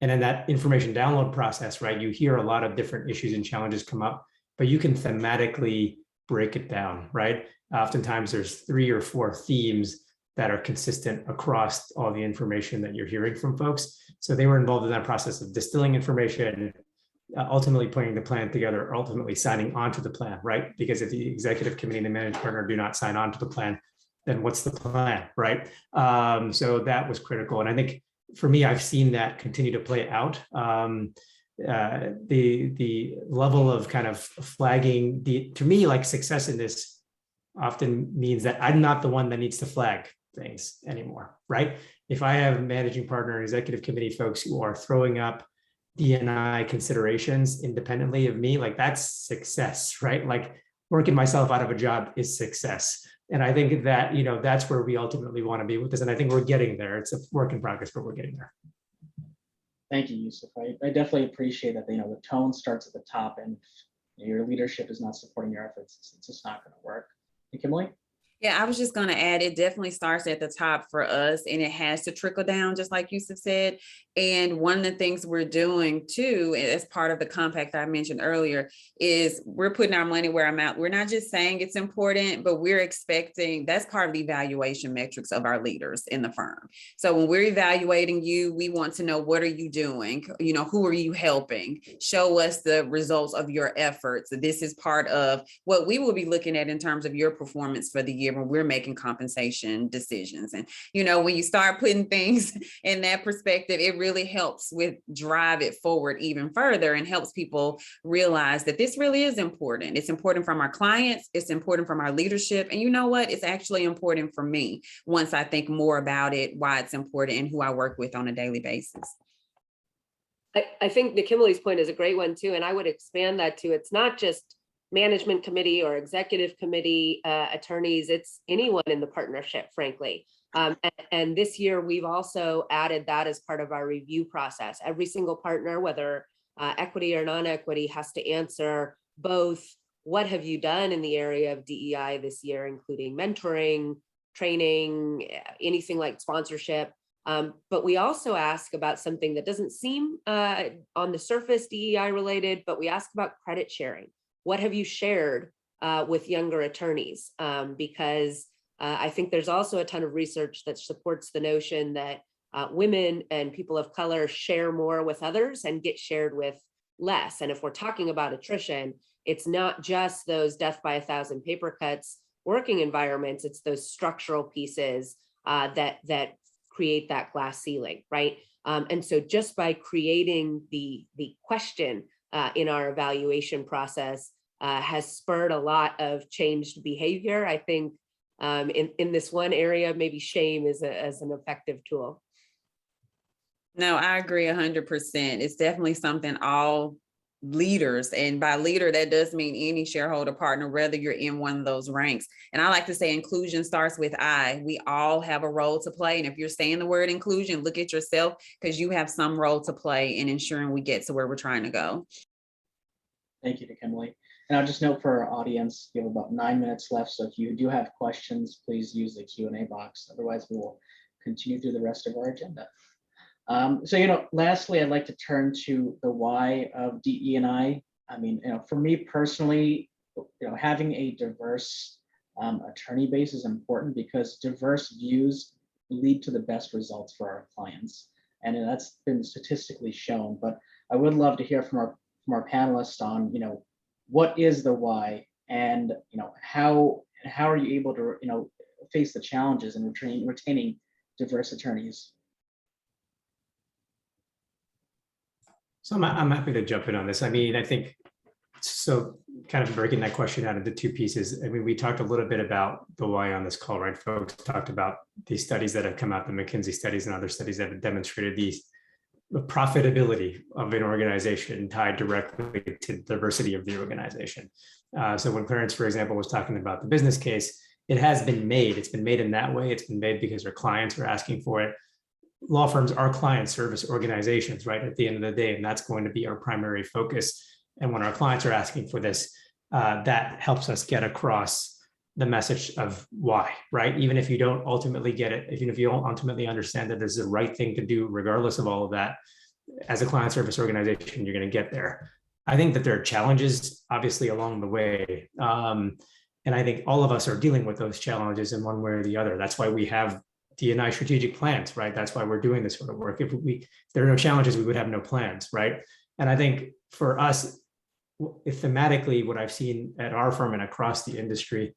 And in that information download process, right, you hear a lot of different issues and challenges come up, but you can thematically break it down, right? Oftentimes there's 3 or 4 themes that are consistent across all the information that you're hearing from folks. So they were involved in that process of distilling information, ultimately putting the plan together, ultimately signing onto the plan, right? Because if the executive committee and the managing partner do not sign on to the plan, then what's the plan, right? So that was critical. And I think for me, I've seen that continue to play out. The level of kind of flagging, to me, like success in this often means that I'm not the one that needs to flag things anymore, right? If I have a managing partner and executive committee folks who are throwing up DE&I considerations independently of me, like that's success, right? Like working myself out of a job is success. And I think that, that's where we ultimately want to be with this. And I think we're getting there. It's a work in progress, but we're getting there. Thank you, Yusuf. I definitely appreciate that, the tone starts at the top, and if your leadership is not supporting your efforts, it's just not going to work. Hey, Kimberly? Yeah, I was just going to add, it definitely starts at the top for us, and it has to trickle down, just like Yusuf said. And one of the things we're doing too, as part of the compact I mentioned earlier, is we're putting our money where our mouth. We're not just saying it's important, but we're expecting, that's part of the evaluation metrics of our leaders in the firm. So when we're evaluating you, we want to know, what are you doing? Who are you helping? Show us the results of your efforts. This is part of what we will be looking at in terms of your performance for the year. year when we're making compensation decisions. And, you know, when you start putting things in that perspective, it really helps with drive it forward even further and helps people realize that this really is important. It's important from our clients, it's important from our leadership. And you know what? It's actually important for me once I think more about it, why it's important, and who I work with on a daily basis. I think Kimberly's point is a great one too. And I would expand that to, it's not just management committee or executive committee attorneys, it's anyone in the partnership, frankly. And this year, we've also added that as part of our review process. Every single partner, whether equity or non-equity, has to answer both what have you done in the area of DEI this year, including mentoring, training, anything like sponsorship. But we also ask about something that doesn't seem on the surface DEI related, but we ask about credit sharing. What have you shared with younger attorneys? Because I think there's also a ton of research that supports the notion that women and people of color share more with others and get shared with less. And if we're talking about attrition, it's not just those death by 1,000 paper cuts working environments, it's those structural pieces that create that glass ceiling, right? And so just by creating the question in our evaluation process has spurred a lot of changed behavior. I think in this one area, maybe shame is an effective tool. No, I agree 100%. It's definitely something all leaders, and by leader, that does mean any shareholder partner, whether you're in one of those ranks. And I like to say inclusion starts with I. We all have a role to play. And if you're saying the word inclusion, look at yourself, because you have some role to play in ensuring we get to where we're trying to go. Thank you to Kimberly. And I'll just note for our audience, we have about 9 minutes left. So if you do have questions, please use the Q&A box. Otherwise, we will continue through the rest of our agenda. So, you know, lastly, I'd like to turn to the why of DE&I. I mean, you know, for me personally, you know, having a diverse attorney base is important because diverse views lead to the best results for our clients. And that's been statistically shown. But I would love to hear from our panelists on, you know, what is the why, and, you know, how are you able to, you know, face the challenges in retaining diverse attorneys? So I'm happy to jump in on this. I mean, I think, so kind of breaking that question out into two pieces. I mean, we talked a little bit about the why on this call, right? Folks talked about these studies that have come out, the McKinsey studies and other studies that have demonstrated the profitability of an organization tied directly to the diversity of the organization. So when Clarence, for example, was talking about the business case, it has been made. It's been made in that way. It's been made because our clients are asking for it. Law firms are client service organizations, right, at the end of the day, and that's going to be our primary focus. And when our clients are asking for this, that helps us get across the message of why, right? Even if you don't ultimately get it, even if you don't ultimately understand that this is the right thing to do, regardless of all of that, as a client service organization, you're going to get there. I think that there are challenges, obviously, along the way. And I think all of us are dealing with those challenges in one way or the other. That's why we have DEI strategic plans, right? That's why we're doing this sort of work. If there are no challenges, we would have no plans, right? And I think for us, thematically, what I've seen at our firm and across the industry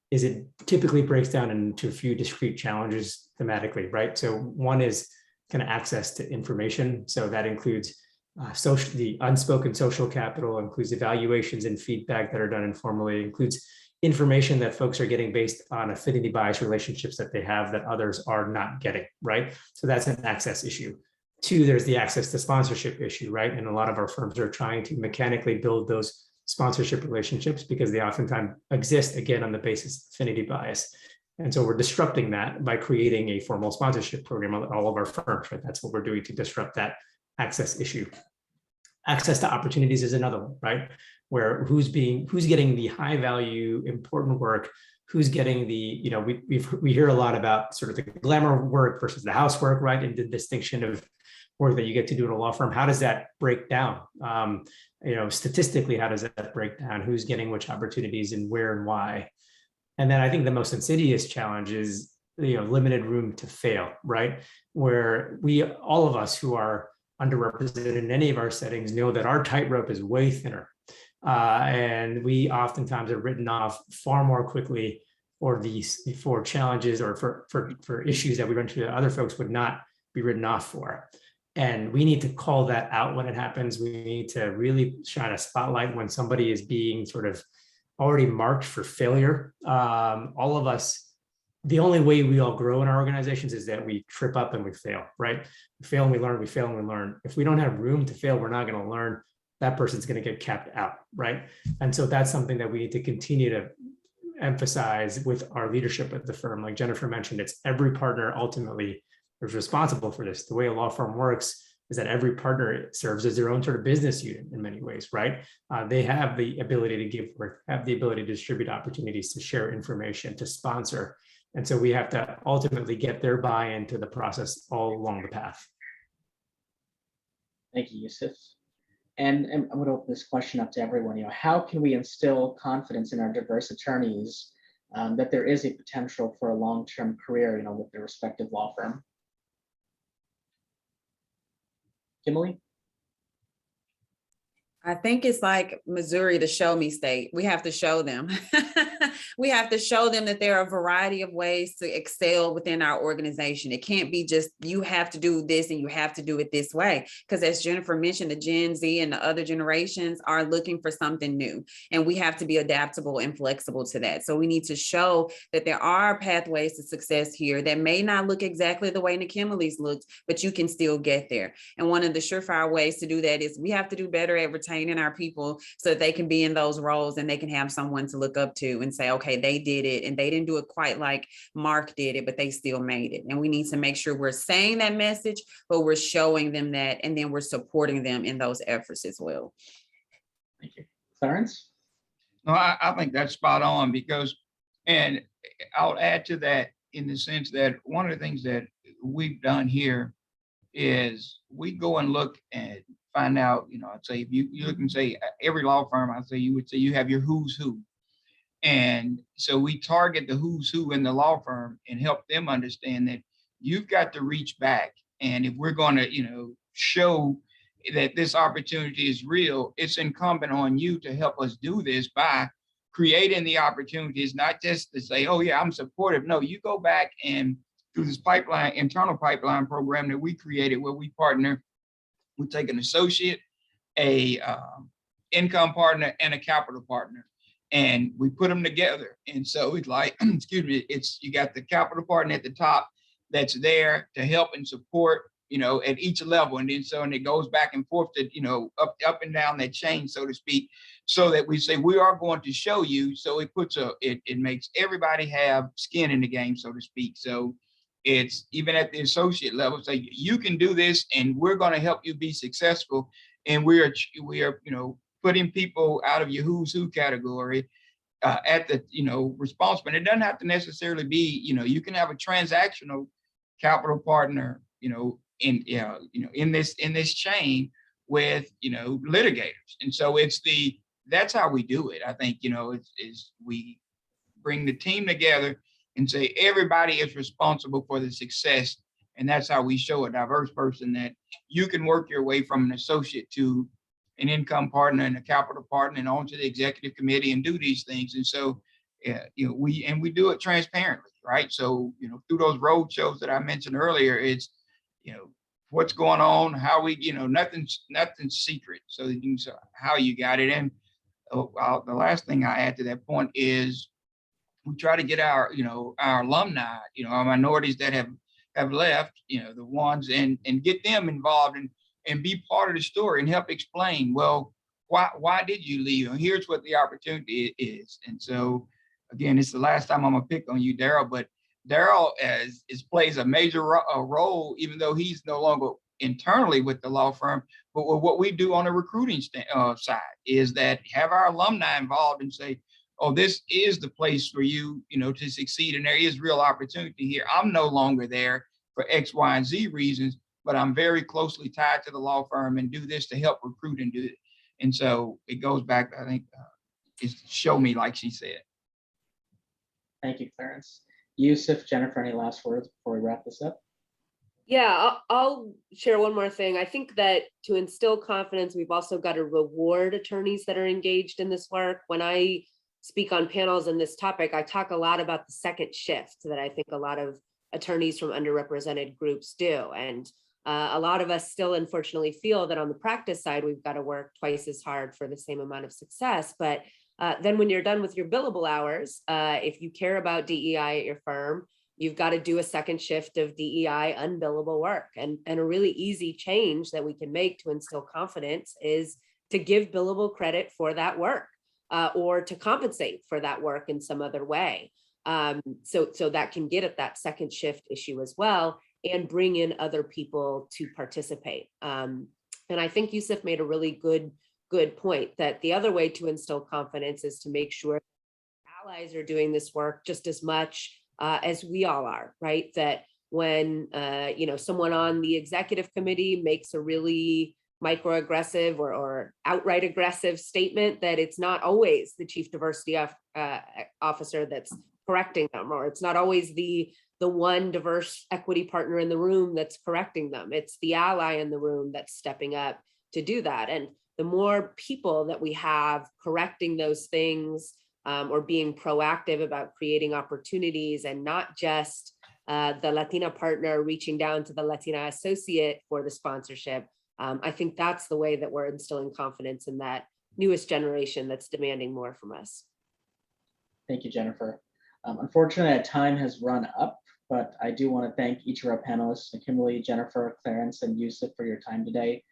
is it typically breaks down into a few discrete challenges thematically, right? So one is kind of access to information. So that includes the unspoken social capital, includes evaluations and feedback that are done informally, includes information that folks are getting based on affinity bias relationships that they have that others are not getting, right? So that's an access issue. Two, there's the access to sponsorship issue, right? And a lot of our firms are trying to mechanically build those sponsorship relationships because they oftentimes exist, again, on the basis of affinity bias. And so we're disrupting that by creating a formal sponsorship program at all of our firms, right? That's what we're doing to disrupt that access issue. Access to opportunities is another one, right? Where who's getting the high value, important work, who's getting the, you know, we hear a lot about sort of the glamour work versus the housework, right? And the distinction of work that you get to do in a law firm. How does that break down? You know, statistically, how does that break down? Who's getting which opportunities and where and why? And then I think the most insidious challenge is, you know, limited room to fail, right? Where all of us who are underrepresented in any of our settings know that our tightrope is way thinner. And we oftentimes are written off far more quickly or these for challenges or for issues that we run into that other folks would not be written off for. And we need to call that out when it happens. We need to really shine a spotlight when somebody is being sort of already marked for failure. All of us, the only way we all grow in our organizations is that we trip up and we fail, right? We fail and we learn, we fail and we learn. If we don't have room to fail, we're not going to learn. That person's going to get capped out, right? And so that's something that we need to continue to emphasize with our leadership at the firm. Like Jennifer mentioned, it's every partner ultimately is responsible for this. The way a law firm works is that every partner serves as their own sort of business unit in many ways, right? They have the ability to give work, have the ability to distribute opportunities, to share information, to sponsor. And so we have to ultimately get their buy-in to the process all along the path. Thank you, Yusuf. And I'm going to open this question up to everyone. How can we instill confidence in our diverse attorneys that there is a potential for a long-term career, with their respective law firm? Kimberly? I think it's like Missouri, the show me state. We have to show them. We have to show them that there are a variety of ways to excel within our organization. It can't be just, you have to do this and you have to do it this way. Because as Jennifer mentioned, the Gen Z and the other generations are looking for something new. And we have to be adaptable and flexible to that. So we need to show that there are pathways to success here that may not look exactly the way Kimberly's looked, but you can still get there. And one of the surefire ways to do that is we have to do better at retaining our people so that they can be in those roles and they can have someone to look up to and say, okay, they did it and they didn't do it quite like Mark did it, but they still made it. And we need to make sure we're saying that message, but we're showing them that, and then we're supporting them in those efforts as well. Thank you. Clarence? No, I think that's spot on because, and I'll add to that in the sense that one of the things that we've done here is we go and look and find out, I'd say if you look and say every law firm, I'd say you would say you have your who's who. And so we target the who's who in the law firm and help them understand that you've got to reach back. And if we're going to, show that this opportunity is real, it's incumbent on you to help us do this by creating the opportunities, not just to say, oh yeah, I'm supportive. No, you go back and through this internal pipeline program that we created where we partner, we take an associate, a income partner, and a capital partner. And we put them together. And so it's like, excuse me, you got the capital partner at the top that's there to help and support, at each level. And then it goes back and forth to, up and down that chain, so to speak, so that we say, we are going to show you. So it puts it makes everybody have skin in the game, so to speak. So it's even at the associate level, say, you can do this and we're going to help you be successful. And we are, putting people out of your who's who category at the, responsible. And it doesn't have to necessarily be, you can have a transactional capital partner, in this chain with, litigators. And so that's how we do it. I think, is we bring the team together and say, everybody is responsible for the success. And that's how we show a diverse person that you can work your way from an associate to an income partner and a capital partner and onto the executive committee and do these things. And so, we do it transparently, right? So, through those road shows that I mentioned earlier, it's, what's going on, how we, nothing's secret. So that you can how you got it. And the last thing I add to that point is we try to get our alumni, our minorities that have left, the ones and get them involved and be part of the story and help explain, well, why did you leave? And here's what the opportunity is. And so, again, it's the last time I'm gonna pick on you, Daryl, but Daryl plays a major role, even though he's no longer internally with the law firm, but what we do on the recruiting side is that have our alumni involved and say, oh, this is the place for you, to succeed. And there is real opportunity here. I'm no longer there for X, Y, and Z reasons, but I'm very closely tied to the law firm and do this to help recruit and do it. And so it goes back, I think, is show me, like she said. Thank you, Clarence. Yusuf, Jennifer, any last words before we wrap this up? Yeah, I'll share one more thing. I think that to instill confidence, we've also got to reward attorneys that are engaged in this work. When I speak on panels on this topic, I talk a lot about the second shift that I think a lot of attorneys from underrepresented groups do. And a lot of us still unfortunately feel that on the practice side, we've got to work twice as hard for the same amount of success. But then when you're done with your billable hours, if you care about DEI at your firm, you've got to do a second shift of DEI unbillable work. And a really easy change that we can make to instill confidence is to give billable credit for that work or to compensate for that work in some other way. So that can get at that second shift issue as well and bring in other people to participate. And I think Yusuf made a really good point that the other way to instill confidence is to make sure allies are doing this work just as much as we all are, right? That when someone on the executive committee makes a really microaggressive or outright aggressive statement, that it's not always the chief diversity officer that's correcting them, or it's not always the one diverse equity partner in the room that's correcting them. It's the ally in the room that's stepping up to do that. And the more people that we have correcting those things or being proactive about creating opportunities, and not just the Latina partner reaching down to the Latina associate for the sponsorship, I think that's the way that we're instilling confidence in that newest generation that's demanding more from us. Thank you, Jennifer. Unfortunately, our time has run up, but I do want to thank each of our panelists, Kimberly, Jennifer, Clarence, and Yusuf, for your time today.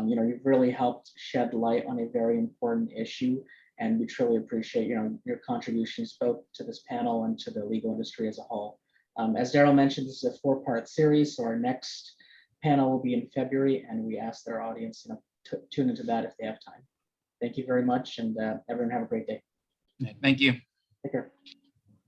You've really helped shed light on a very important issue, and we truly appreciate your contributions both to this panel and to the legal industry as a whole. As Daryl mentioned, this is a 4-part series, so our next panel will be in February, and we ask their audience to tune into that if they have time. Thank you very much, and everyone have a great day. Thank you. Take care.